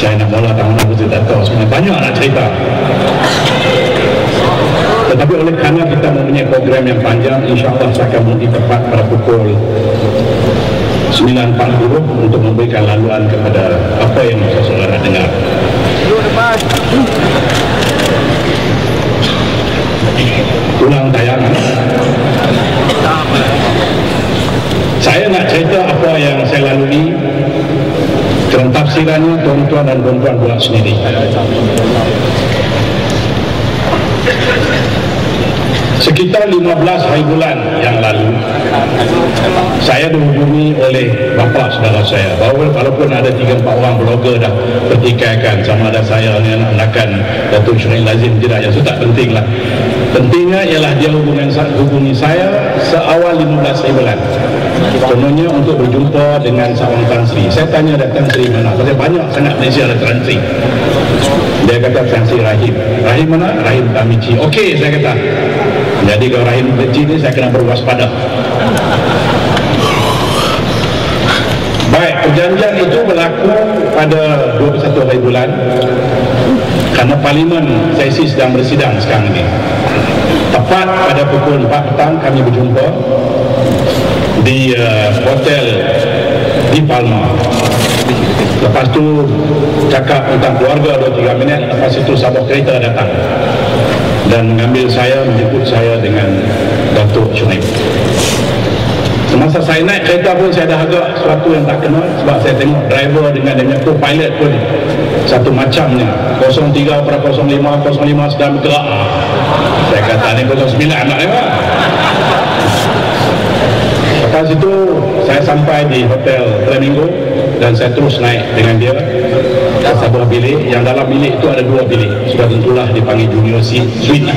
Saya nak mula tangan aku tak tahu, sebenarnya banyak nak cerita. Tetapi oleh kerana kita mempunyai program yang panjang, insyaAllah saya akan berhenti tepat pada pukul 9.40 untuk memberikan laluan kepada apa yang saudara dengar. Ulang tayangan. Saya nak cerita apa yang saya lalui, dan tafsirannya tuan-tuan dan puan-puan buat sendiri. Sekitar 15 hari bulan yang lalu, saya dihubungi oleh bapa saudara saya. Walaupun ada 3-4 orang blogger dah pertikaikan sama ada saya ni anak-anakan Datuk Syarif Lazim tidak, yang itu tak penting lah. Pentingnya ialah dia hubungi saya seawal 15 hari bulan, kononnya untuk berjumpa dengan seorang Tan Sri. Saya tanya ada Tan Sri mana, pasal banyak sangat Malaysia ada Tan Sri. Dia kata Tan Sri Rahim. Rahim mana? Rahim Tamici. Okey, saya kata. Jadi kalau Rahim Tamici ni saya kena berwaspada. Baik, perjanjian itu berlaku pada 21 hari bulan kerana Parlimen sesi sedang bersidang sekarang ini. Tepat pada pukul 4 petang kami berjumpa di hotel di Palma. Lepas tu cakap tentang keluarga 2-3 minit. Lepas itu sabuk kereta datang dan mengambil saya, menjemput saya dengan Datuk Syarif. Semasa saya naik kereta pun saya dah agak sesuatu yang tak kena, sebab saya tengok driver dengan dia co-pilot pun satu macamnya. 03/05 05 sedang bergerak. Saya kata ni 09 nak lewat. Lepas itu saya sampai di Hotel Flamingo dan saya terus naik dengan dia ke sebuah bilik. Yang dalam bilik itu ada 2 bilik, sudah tentulah dipanggil junior suite.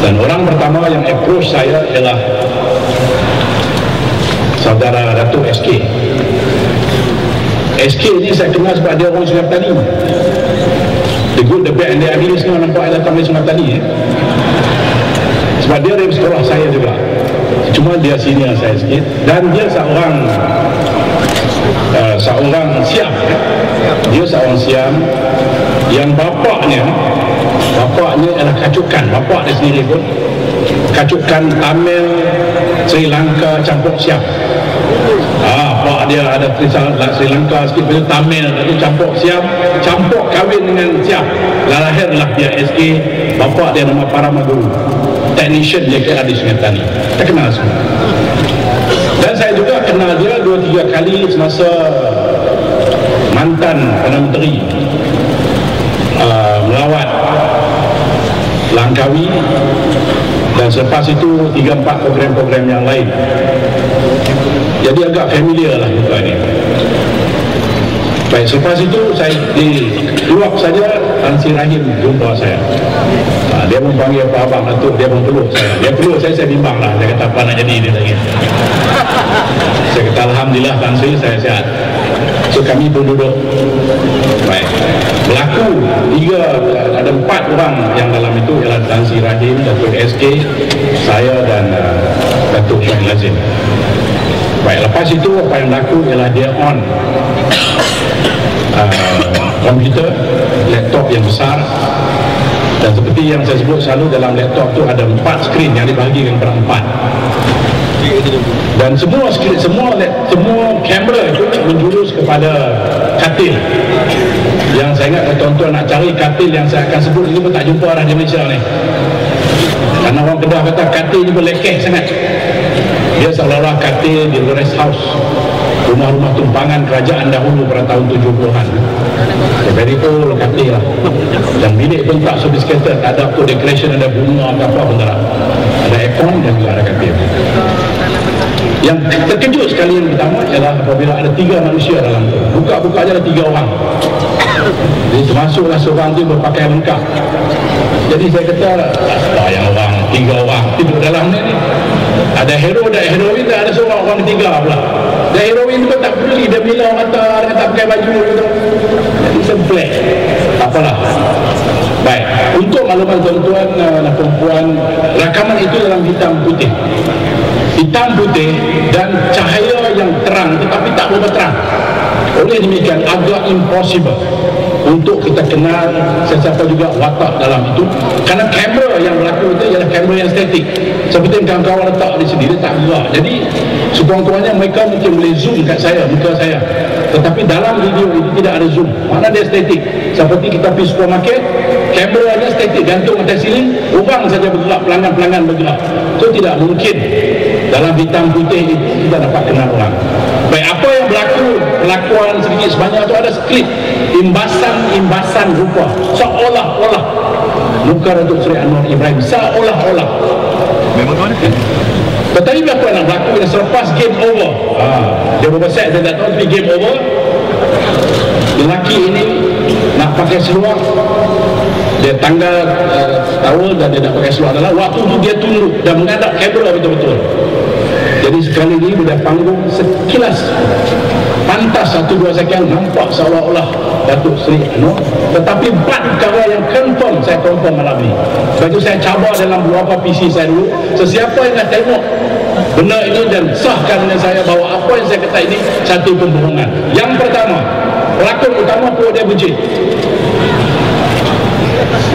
Dan orang pertama yang approach saya ialah saudara Datuk SK. SK ni saya kenal sebab dia orang Sungai Petani. The good, the bad and the ugly semua nampak datang dari Sungai Petani. Sebab dia dari sekolah saya juga, cuma dia senior saya sikit. Dan dia seorang Siam. Dia seorang Siam yang bapaknya adalah kacukan. Bapak dia sendiri pun kacukan Tamil Sri Lanka campur Siam. Pak dia ada Sri Lanka sikit, lepas Tamil, lepas tu campur Siam, campur kahwin dengan Siam. Lahirlah dia SK. Bapak dia nama Paramaguru, technician dia kira di Sungai Petani. Kita kenal semua. Dan saya juga kenal dia 2-3 kali semasa mantan Perdana Menteri melawat Langkawi, dan selepas itu 3-4 program-program yang lain. Jadi agak familiar lah muka ni. Baik, selepas itu saya di luar saja Tan Sri Rahim jumpa saya. Dia pun panggil Pak Abang Datuk, dia pun peluk saya. Dia peluk saya bimbang lah. Saya kata apa nak jadi ni lagi. Saya kata Alhamdulillah Tan Sri, saya sihat. So kami pun duduk. Baik, berlaku ada 4 orang yang dalam itu ialah Tan Sri Rahim, Datuk SK, saya dan Datuk Syarif Lazim. Baik, lepas itu apa yang berlaku ialah dia on komputer, laptop yang besar. Dan seperti yang saya sebut selalu, dalam laptop tu ada 4 skrin yang dibahagikan per 4. Dan semua skrin, semua kamera itu menjurus kepada katil. Yang saya ingat tuan-tuan nak cari katil yang saya akan sebut ini pun tak jumpa orang di Malaysia ni. Karena orang Kedah kata katil ni pun lekeh sangat. Dia seolah-olah katil di rest house, rumah-rumah tumpangan kerajaan dahulu pada tahun 70-an. Very old katil lah. Dan bilik pun tak sophisticated, tak ada tu decoration, ada bunga atau apa pun tak. Ada aircon dan juga ada katil. Yang terkejut sekali yang pertama ialah apabila ada 3 manusia dalam tu. Buka-buka aja ada 3 orang. Jadi termasuklah seorang tu berpakaian lengkap. Jadi saya kata, yang orang 3 orang tidur dalam ni. Ada hero, ada heroin, ada seorang orang ketiga pula. Dan heroin tu tak peduli, dia bilang kata dia tak pakai baju gitu. Jadi semplek. Apalah. Baik, untuk makluman tuan-tuan dan perempuan, rakaman itu dalam hitam putih. Hitam putih dan cahaya yang terang tetapi tak berapa terang. Oleh demikian agak impossible untuk kita kenal sesiapa juga watak dalam itu, kerana kamera yang berlaku itu ialah kamera yang statik, seperti yang kawan-kawan letak di sini, dia tak gerak. Jadi sekurang-kurangnya mereka mungkin boleh zoom kat saya, muka saya, tetapi dalam video itu tidak ada zoom, mana dia statik. Seperti kita pergi supermarket, kameranya statik, gantung atas siling, orang saja bergerak, pelanggan-pelanggan bergerak. So tidak mungkin dalam hitam putih itu kita dapat kenal orang. Baik, apa yang berlaku, pelakuan sedikit sebanyak itu ada skrip, imbasan rupa, seolah-olah muka Datuk Seri Anwar Ibrahim, seolah-olah memang mana? tetapi apa yang berlaku bila selepas game over, dia berbesak, dia tak tahu tapi game over, lelaki ini nak pakai seluar, dia tanggal towel dan dia nak pakai seluar adalah waktu itu dia tunduk dan menghadap kamera betul-betul. Jadi sekali ini bila panggung sekilas pantas 1-2 sekian nampak seolah-olah Datuk Seri Anwar, tetapi 4 perkara yang confirm, saya confirm malam ini. Sebab itu saya cabar dalam beberapa PC saya dulu, sesiapa yang nak tengok benda ini dan sahkan dengan saya bahawa apa yang saya kata ini satu pembohongan. Yang pertama, pelakon utama perut dia buncit,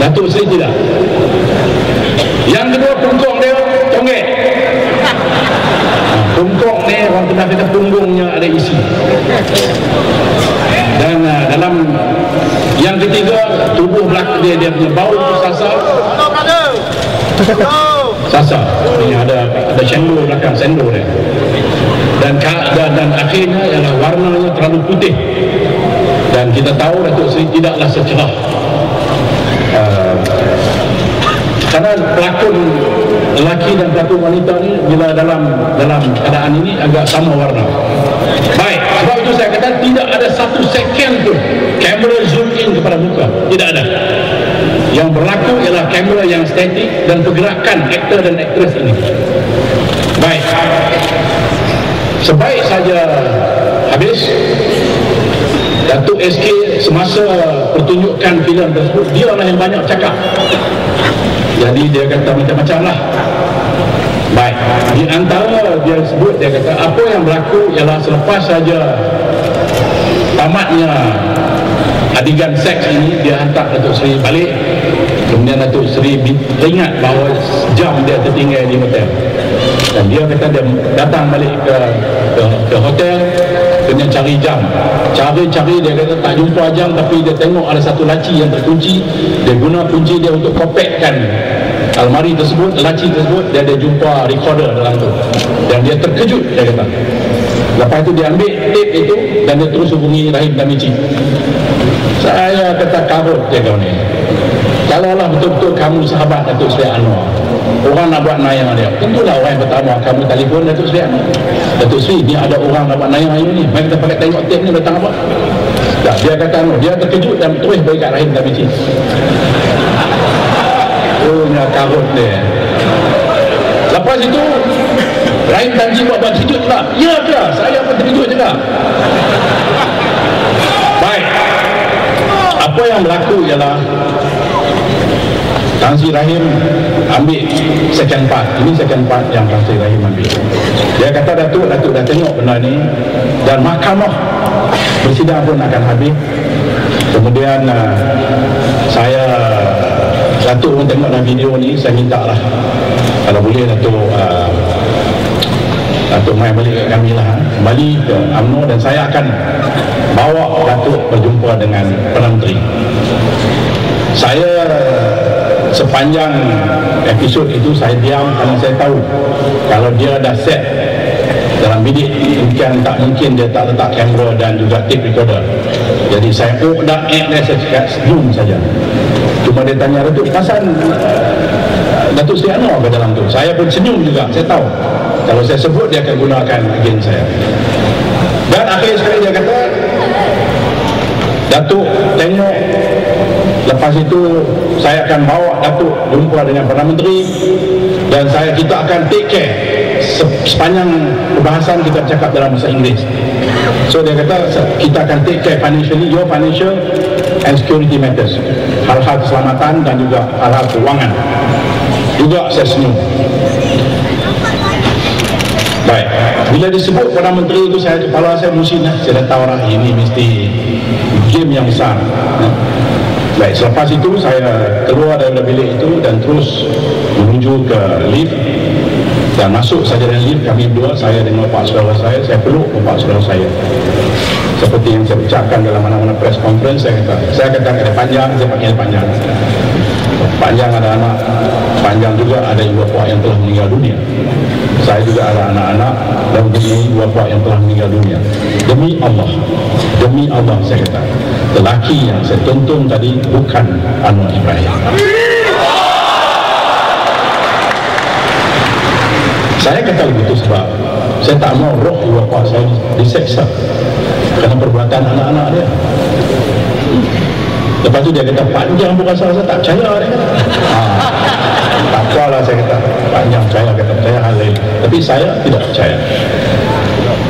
Datuk Seri tidak. Yang kedua, punggung dia tonggek. Punggung ni orang pernah kata punggungnya ada isi. Dan dalam yang ketiga, tubuh belakang dia punya bau sasar. Sasar ini ada sendul belakang, sendul dia. Dan akhirnya ialah warnanya terlalu putih. Dan kita tahu Datuk Seri tidaklah secerah karena pelakon lelaki dan pelakon wanita ni bila dalam keadaan ini agak sama warna. Baik, sebab itu saya kata tidak ada 1 second pun kamera zoom in kepada muka, tidak ada. Yang berlaku ialah kamera yang statik dan pergerakan aktor dan aktris ini. Baik, sebaik saja habis, Datuk SK semasa pertunjukan filem tersebut, dia lah yang banyak cakap. Jadi dia kata macam-macam lah. Baik, di antara dia sebut, dia kata apa yang berlaku ialah selepas saja tamatnya adegan seks ini, dia hantar Datuk Seri balik. Kemudian Datuk Seri ingat bahawa jam dia tertinggal di hotel, dan dia kata dia datang balik ke hotel, kena cari jam, cari dia kata tak jumpa jam, tapi dia tengok ada satu laci yang terkunci. Dia guna kunci dia untuk kopekkan almari tersebut, laci tersebut, dia jumpa recorder dalam tu, dan dia terkejut, dia kata. Lepas itu dia ambil tape itu dan dia terus hubungi Rahim Tamici. Saya kata karut dia kau ni, kalaulah betul-betul kamu sahabat Datuk Seri Anwar, orang nak buat nayang dia, tentulah orang yang pertama kamu telefon Datuk Seri Anwar. Datuk Seri, ni ada orang nak buat nayang hari ni, mari kita pakai tengok tape ni datang apa. Tak, dia kata dia terkejut dan terus bagi kat Rahim Tamici. Punya karut dia. Lepas itu Rahim Tamici buat terkejut pula. Ya ke? Saya pun terkejut juga. Baik, apa yang berlaku ialah Tan Sri Rahim ambil second part. Ini second part yang Tan Sri Rahim ambil. Dia kata Datuk dah tengok benda ni, dan mahkamah bersidang pun akan habis. Kemudian Datuk pun tengok dalam video ni, saya minta lah kalau boleh Datuk mai balik ke kami lah, kembali ke UMNO, dan saya akan bawa Datuk berjumpa dengan Perdana Menteri. Saya sepanjang episod itu saya diam kerana saya tahu kalau dia dah set dalam bilik, mungkin dia tak letak kamera dan juga tape recorder. Jadi saya dah saya cakap senyum saja. Cuma dia tanya Datuk, pasal Datuk Seri Anwar ke dalam tu? Saya pun senyum juga, saya tahu kalau saya sebut dia akan gunakan again saya. Dan akhir sekali dia kata, Datuk tengok, lepas itu saya akan bawa Datuk jumpa dengan Perdana Menteri, dan kita akan take care sepanjang perbahasan kita cakap dalam bahasa Inggeris. So dia kata kita akan take care financially, your financial and security matters, hal-hal keselamatan dan juga hal-hal keuangan. Juga saya senyum. Baik, bila disebut Perdana Menteri itu, kepala saya musik, saya dah tahu lah ini mesti game yang besar. Baik, selepas itu saya keluar dari bilik itu dan terus menuju ke lift, dan masuk saja dalam lift kami berdua, saya dengan bapak saudara saya peluk bapak saudara saya. Seperti yang saya ucapkan dalam mana-mana press conference, saya kata ada panjang, saya panggil panjang. Panjang ada anak, panjang juga ada ibu bapa yang telah meninggal dunia. Saya juga ada anak-anak dan ibu bapa yang telah meninggal dunia. Demi Allah saya kata, lelaki yang saya tonton tadi bukan Anwar Ibrahim. Saya kata begitu sebab saya tak mau roh ibu bapa saya diseksa kerana perbuatan anak-anak dia. Lepas tu dia kata panjang bukan salah, saya tak percaya dia kata. Tak apalah saya kata, panjang percaya hal lain, tapi saya tidak percaya.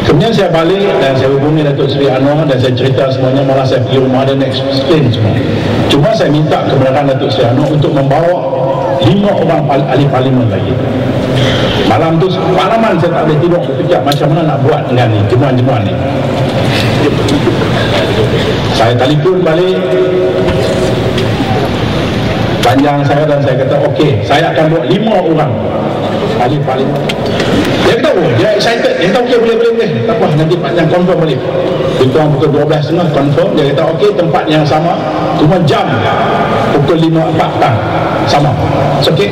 Kemudian saya balik dan saya hubungi Datuk Seri Anwar dan saya cerita semuanya, malah saya pergi rumah dia dan explain semua. Cuma saya minta kebenaran Datuk Seri Anwar untuk membawa 5 orang ahli parlimen lagi. Malam tu malaman saya tak boleh tidur, berfikir macam mana nak buat dengan ni jemuan-jemuan ni. Saya telefon balik panjang saya dan saya kata okey, saya akan buat 5 orang ahli parlimen. Dia kata dia excited, dia kata okey boleh tak apa, nanti panjang confirm balik. Dia pukul 12.30 confirm. Dia kata okey, tempat yang sama, cuma jam pukul 5.4 petang sama. Okey,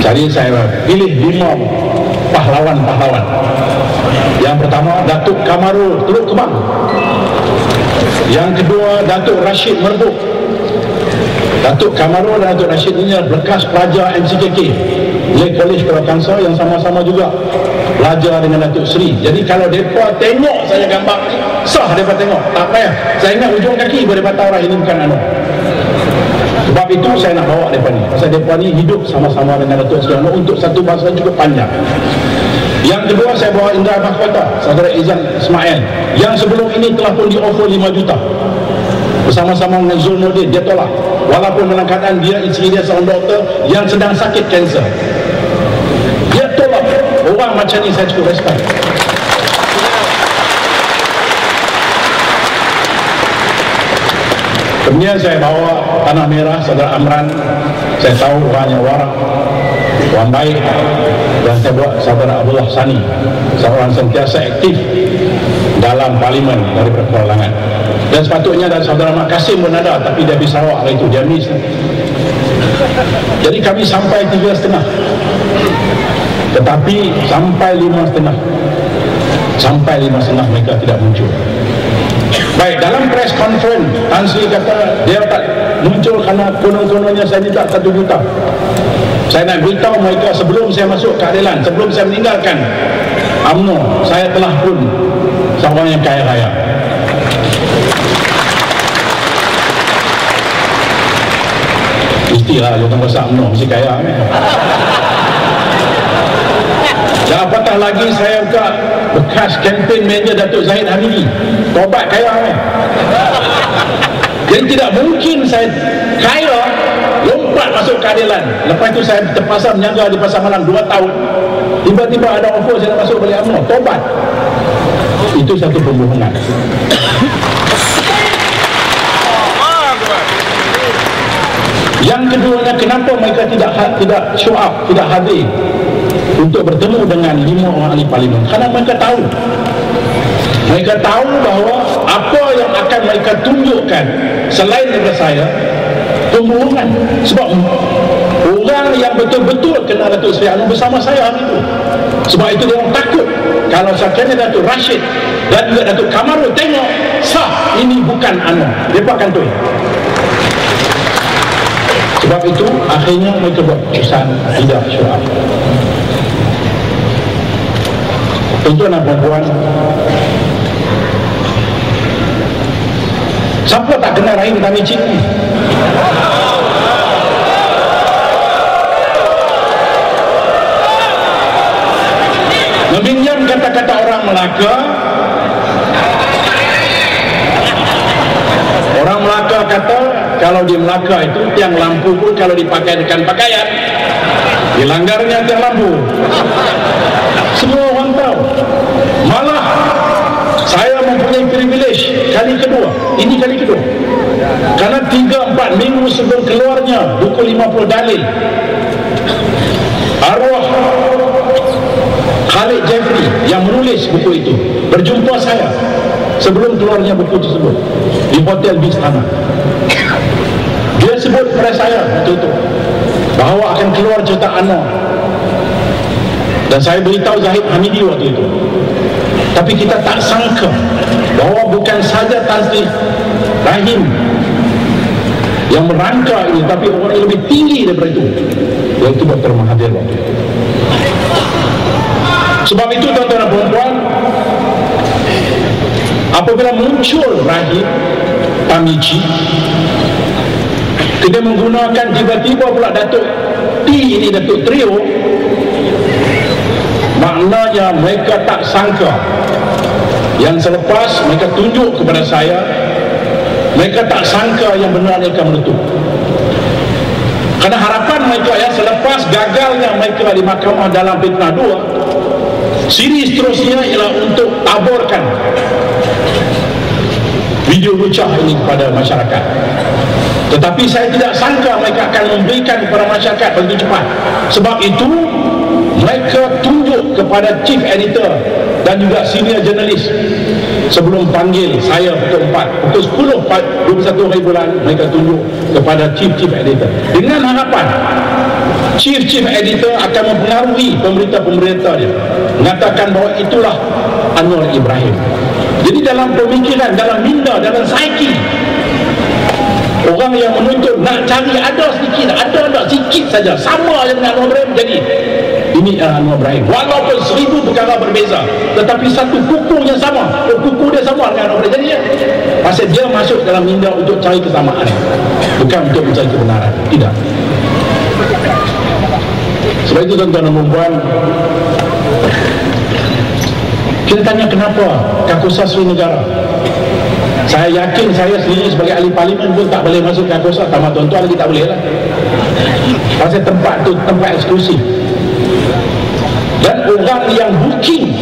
jadi saya pilih 5 pahlawan. Yang pertama Datuk Kamarul Teluk Kemang. Yang kedua Datuk Rashid Merbuk. Datuk Kamarul dan Datuk Rashid ini adalah bekas pelajar MCKK, Malay College Purakansa, yang sama-sama juga pelajar dengan Datuk Seri. Jadi kalau mereka tengok saya gambar ni, sah mereka tengok, tak payah saya ingat ujung kaki baru mereka tahu lah ini bukan Anwar. Sebab itu saya nak bawa mereka ni, pasal mereka ni hidup sama-sama dengan Datuk Seri Anwar untuk satu masa cukup panjang. Yang kedua saya bawa Indra Mahkota, saudara Izan Ismail, yang sebelum ini telah pun di-offer 5 juta bersama-sama dengan Zul Nordin. Dia tolak, walaupun dalam keadaan dia, isteri dia seorang doktor yang sedang sakit kanser. Dia tolak. Orang macam ni saya cukup respect. Kemudian saya bawa Tanah Merah, saudara Amran. Saya tahu orangnya warak, orang baik. Dan saya bawa saudara Abdullah Sani, seorang sentiasa aktif dalam parlimen dari Perkualangan. Dan sepatutnya dan saudara Mak Kasim pun ada, tapi dia habis Sarawak hari itu, dia miss. Jadi kami sampai 3.30, tetapi sampai 5.30 mereka tidak muncul. Baik, dalam press conference Tan Sri kata dia tak muncul kerana konon-kononnya saya minta 1 juta. Saya nak beritahu mereka sebelum saya masuk keadilan, sebelum saya meninggalkan UMNO, saya telah pun seorang yang kaya raya. Mestilah dia tengok besar UMNO mesti kaya kan? Dan apatah lagi saya buka bekas campaign manager Datuk Zahid Hamidi, tobat kaya kan? Jadi tidak mungkin saya kaya lompat masuk keadilan. Lepas itu saya terpaksa menjaga di Pasar Malam 2 tahun. Tiba-tiba ada offer saya nak masuk balik UMNO, tobat. Itu satu pembohongan. Yang keduanya, kenapa mereka tidak show up, tidak hadir untuk bertemu dengan 5 orang ahli parlimen? Kerana mereka tahu bahawa apa yang akan mereka tunjukkan selain daripada saya, pembohongan. Sebab orang yang betul-betul kenal Datuk Seri Anwar bersama saya hari itu. Sebab itu dia orang takut kalau sekiranya Datuk Rashid dan juga Datuk Kamarul tengok sah ini bukan Anwar, mereka akan tuai. Sebab itu akhirnya mereka buat keputusan tidak show up. Tuan-tuan dan puan-puan, siapa tak kenal Rahim Tamicik ni? Meminjam kata-kata orang Melaka. Orang Melaka kata kalau di Melaka itu tiang lampu pun kalau dipakai dengan pakaian dilanggarnya tiang lampu. Semua orang tahu. Malah saya mempunyai privilege kali kedua. Ini kali kedua. Karena 3-4 minggu sebelum keluarnya buku 50 dalil, arwah Khalid Jeffrey yang menulis buku itu berjumpa saya sebelum keluarnya buku tersebut di Hotel Bistana. Dia sebut kepada saya waktu itu bahawa akan keluar cerita Anwar, dan saya beritahu Zahid Hamidi waktu itu. Tapi kita tak sangka bahawa bukan saja Tan Sri Rahim yang merangka ini, tapi orang yang lebih tinggi daripada itu, yaitu Dr. Mahathir waktu itu. Sebab itu tuan-tuan dan puan-puan, apabila muncul Rahim Tamici, kita menggunakan tiba-tiba pula Datuk T ini, Datuk Trio, maknanya mereka tak sangka yang selepas mereka tunjuk kepada saya, mereka tak sangka yang benar mereka meletup. Kerana harapan mereka yang selepas gagalnya mereka di Mahkamah dalam Fitnah 2, siri seterusnya ialah untuk taburkan video lucah ini kepada masyarakat. Tetapi saya tidak sangka mereka akan memberikan kepada masyarakat begitu cepat. Sebab itu mereka tunjuk kepada chief editor dan juga senior jurnalis sebelum panggil saya pukul 4, pukul 10, 21 hari bulan, mereka tunjuk kepada chief editor dengan harapan chief editor akan mempengaruhi pemerintah dia, mengatakan bahawa itulah Anwar Ibrahim. Jadi dalam pemikiran, dalam minda, dalam psyche orang yang menuntut nak cari ada sikit saja sama dengan Anwar Ibrahim, jadi ini Anwar Ibrahim, walaupun 1000 perkara berbeza, tetapi satu kuku yang sama, kuku dia sama dengan Anwar Ibrahim. Jadi pasal dia masuk dalam minda untuk cari kesamaan, bukan untuk mencari kebenaran. Tidak. Sebab itu tuan-tuan dan puan, kita tanya kenapa Kakusa Sri Negara. Saya yakin saya sendiri sebagai ahli parlimen pun tak boleh masuk Kakusa, sama tuan-tuan lagi tak boleh lah. Pasal tempat tu tempat eksklusif, dan orang yang booking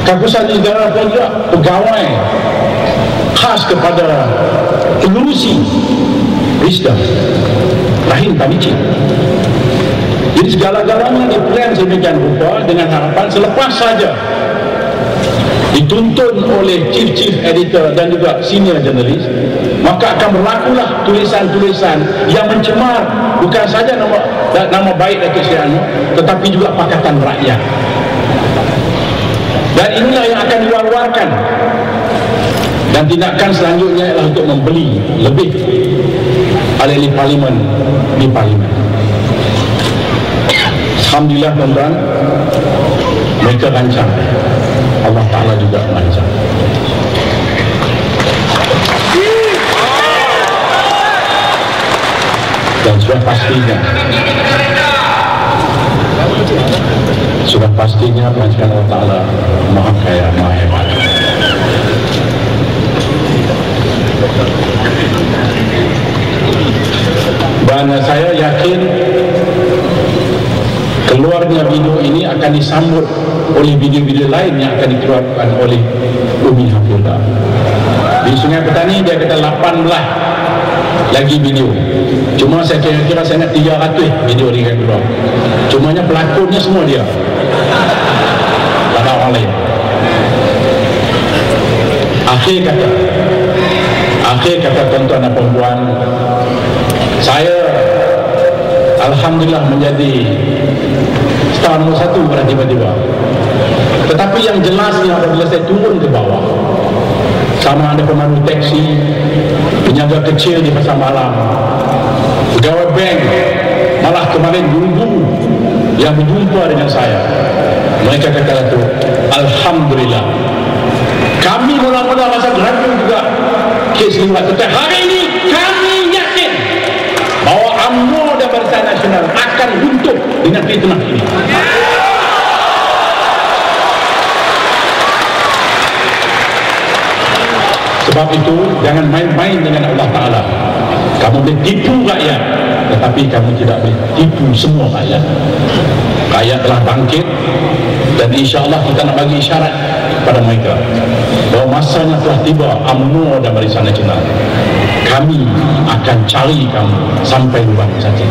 Kakusa Sri Negara pun juga pegawai khas kepada pengurusi Wisda Rahim Tamici. Jadi segala-galanya diplan sedemikian rupa dengan harapan selepas saja dituntun oleh chief editor dan juga senior jurnalis, maka akan berlakulah tulisan-tulisan yang mencemar bukan saja nama baik Datuk Seri Anwar, tetapi juga Pakatan Rakyat. Dan inilah yang akan diwar-warkan, dan tindakan selanjutnya adalah untuk membeli lebih ahli parlimen di parlimen. Alhamdulillah tuan-tuan, mereka rancang, Allah Ta'ala juga rancang. Dan sudah pastinya perancangan Allah Ta'ala Maha Kaya, Maha Hebat. Dan saya yakin keluarnya video ini akan disambut oleh video-video lain yang akan dikeluarkan oleh Umi Hafizah. Di Sungai Petani dia kata 18 lagi video. Cuma saya kira saya nak 300 video dia keluar. Cumanya pelakonnya semua dia, tak ada orang lain. Akhir kata tuan-tuan dan puan-puan, saya Alhamdulillah menjadi star nombor 1 pada tiba-tiba. Tetapi yang jelasnya apabila saya turun ke bawah, sama ada pemandu taksi, penjaga kecil di pasar malam, pegawai bank, malah kemarin guru-guru yang berjumpa dengan saya, mereka kata itu, Alhamdulillah, kami mula-mula rasa ragu juga kes liwat, tetapi hari ini kami yakin bahawa UMNO dan Barisan Nasional akan runtuh dengan fitnah ini. Sebab itu jangan main-main dengan Allah Ta'ala. Kamu boleh tipu rakyat, tetapi kamu tidak boleh tipu semua rakyat. Rakyat telah bangkit, dan insya-Allah kita nak bagi isyarat pada mereka bahawa masanya telah tiba UMNO dan Barisan Nasional. Kami akan cari kamu sampai lubang saja.